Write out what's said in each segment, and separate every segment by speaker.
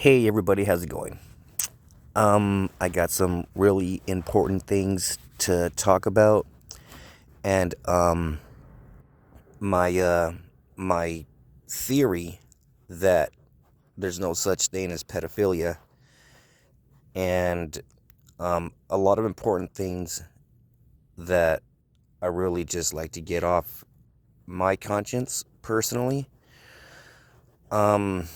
Speaker 1: Hey everybody, how's it going? I got some really important things to talk about, and my my theory that there's no such thing as pedophilia, and a lot of important things that I really just like to get off my conscience personally. Um,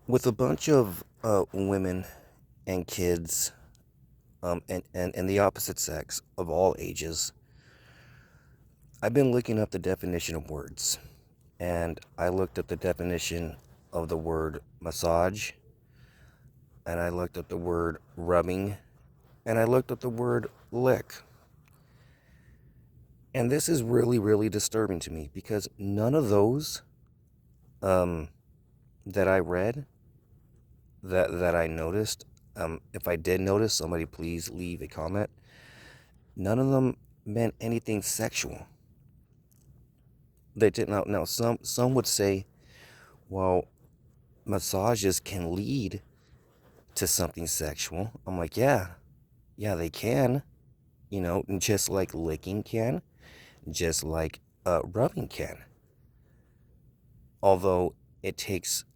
Speaker 1: with a bunch of women and kids, and the opposite sex of all ages. I've been looking up the definition of words, and I looked up the definition of the word massage, and I looked up the word rubbing, and I looked up the word lick. And this is really, really disturbing to me because none of those um, that I read, that I noticed, if I did notice, somebody please leave a comment. None of them meant anything sexual. They did not. Now, some would say, well, massages can lead to something sexual. I'm like, yeah, they can, just like licking can, just like rubbing can. Although it takes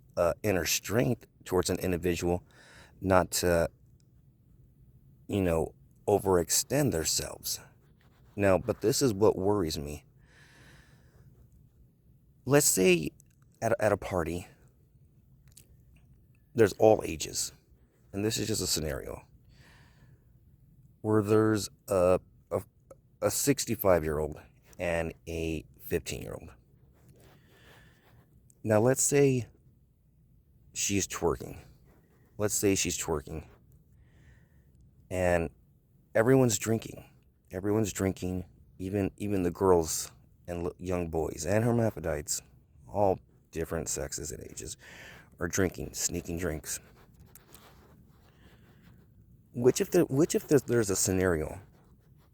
Speaker 1: inner strength towards an individual not to, you know, overextend themselves. Now, but this is what worries me. Let's say at a party, there's all ages, and this is just a scenario where there's a 65-year-old and a 15-year-old. Now, let's say she's twerking. Let's say she's twerking. And everyone's drinking. Everyone's drinking, even the girls and young boys and hermaphrodites, all different sexes and ages, are drinking, sneaking drinks. There's a scenario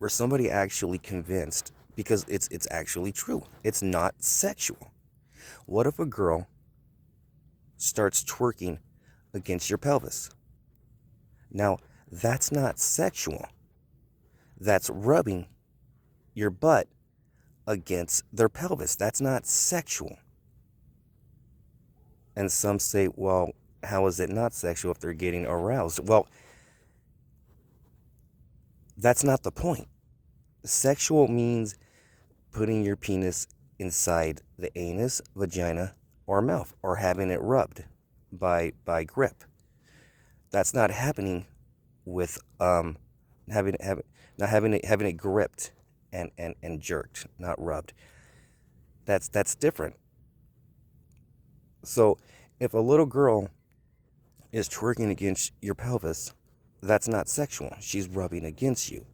Speaker 1: where somebody actually convinced, because it's actually true, it's not sexual. What if a girl starts twerking against your pelvis? Now, that's not sexual. That's rubbing your butt against their pelvis. That's not sexual. And some say, well, how is it not sexual if they're getting aroused? Well, that's not the point. Sexual means putting your penis inside the anus, vagina, or mouth, or having it rubbed by grip. That's not happening with having it gripped and jerked, not rubbed. That's different. So if a little girl is twerking against your pelvis, that's not sexual. She's rubbing against you.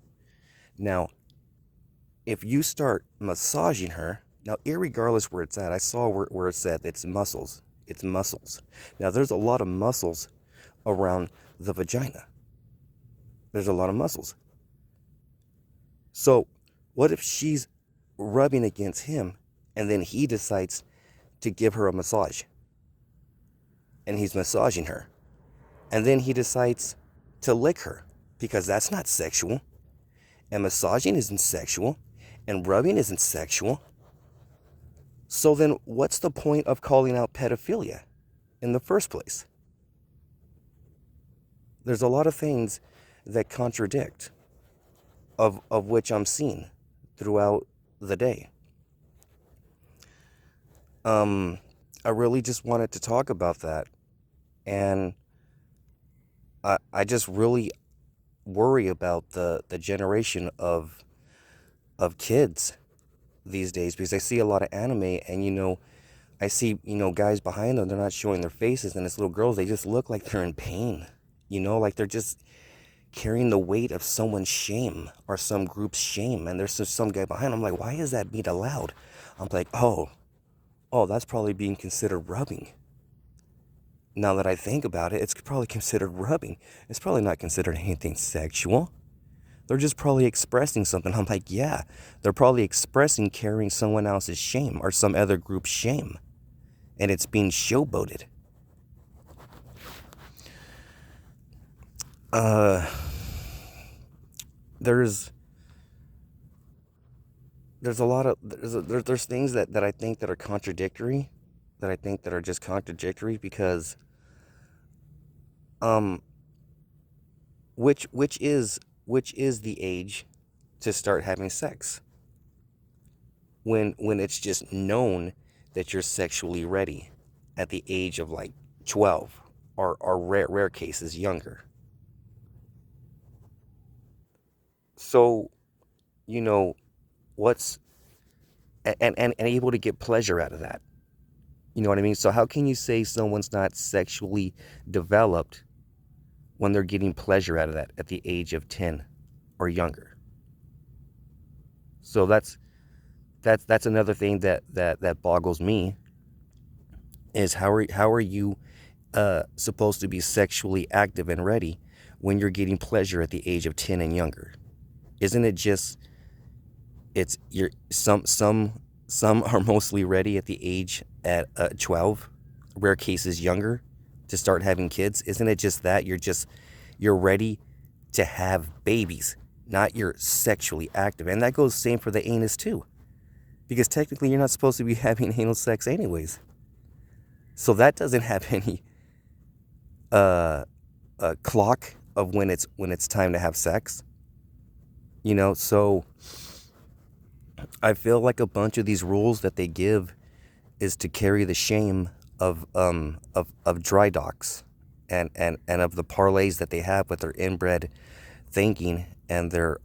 Speaker 1: Now, if you start massaging her, now irregardless where it's at, I saw where it said it's muscles. It's muscles. Now there's a lot of muscles around the vagina. There's a lot of muscles. So what if she's rubbing against him and then he decides to give her a massage? And he's massaging her. And then he decides to lick her, because that's not sexual. And massaging isn't sexual. And rubbing isn't sexual. So then what's the point of calling out pedophilia in the first place? There's a lot of things that contradict, of which I'm seeing throughout the day. I really just wanted to talk about that. And I just really worry about the generation of kids these days, because I see a lot of anime, and I see guys behind them, they're not showing their faces, and it's little girls, they just look like they're in pain, like they're just carrying the weight of someone's shame or some group's shame, and there's just some guy behind them. I'm like, why is that being allowed? I'm like, oh, that's probably being considered rubbing. Now that I think about it, it's probably considered rubbing. It's probably not considered anything sexual. They're just probably expressing something. I'm like, yeah, they're probably expressing carrying someone else's shame or some other group's shame. and it's being showboated. Uh, there's there's a lot of there's things that I think that are contradictory, that I think that are just contradictory because um which is the age to start having sex when it's just known that you're sexually ready at the age of like 12 or rare cases younger. So, you know, what's and able to get pleasure out of that. You know what I mean? So how can you say someone's not sexually developed when they're getting pleasure out of that at the age of 10 or younger? So that's another thing that boggles me, is how are you supposed to be sexually active and ready when you're getting pleasure at the age of 10 and younger? Isn't it just, it's you're some are mostly ready at the age at 12, rare cases younger, to start having kids? Isn't it just that you're ready to have babies, not you're sexually active? And that goes same for the anus too, because technically you're not supposed to be having anal sex anyways. So that doesn't have any uh, clock of when it's time to have sex. So I feel like a bunch of these rules that they give is to carry the shame of dry docks, and of the parlays that they have with their inbred thinking and their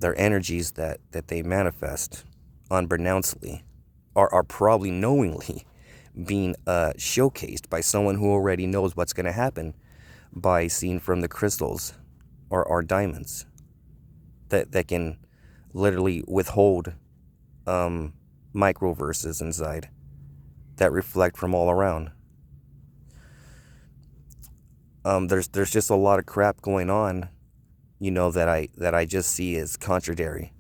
Speaker 1: energies that they manifest unbeknownstly, are probably knowingly being showcased by someone who already knows what's going to happen by seeing from the crystals or diamonds that can literally withhold microverses inside that reflect from all around. There's just a lot of crap going on, that I just see as contradictory,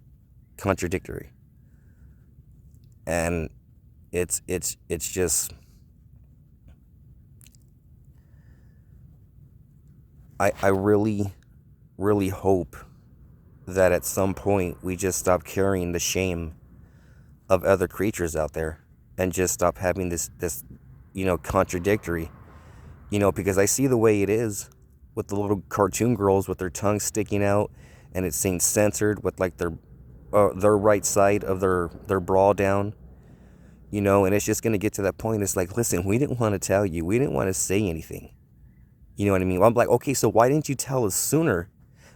Speaker 1: and it's just, I really really hope that at some point we just stop carrying the shame of other creatures out there, and just stop having this contradictory, because I see the way it is with the little cartoon girls with their tongues sticking out, and it's saying censored with like their right side of their bra down, and it's just going to get to that point. It's like, listen, we didn't want to tell you, we didn't want to say anything. You know what I mean? I'm like, okay, so why didn't you tell us sooner?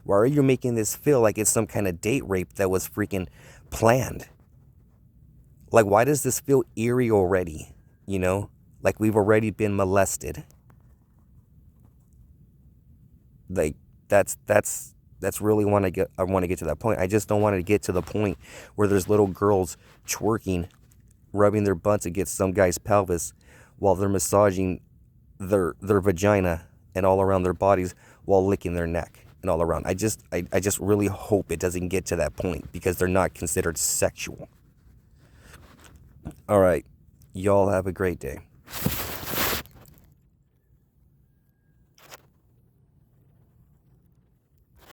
Speaker 1: Why are you making this feel like it's some kind of date rape that was freaking planned? Like, why does this feel eerie already? Like we've already been molested. Like, that's really I want to get to that point. I just don't want to get to the point where there's little girls twerking, rubbing their butts against some guy's pelvis while they're massaging their vagina and all around their bodies while licking their neck and all around. I just really hope it doesn't get to that point, because they're not considered sexual. All right. Y'all have a great day.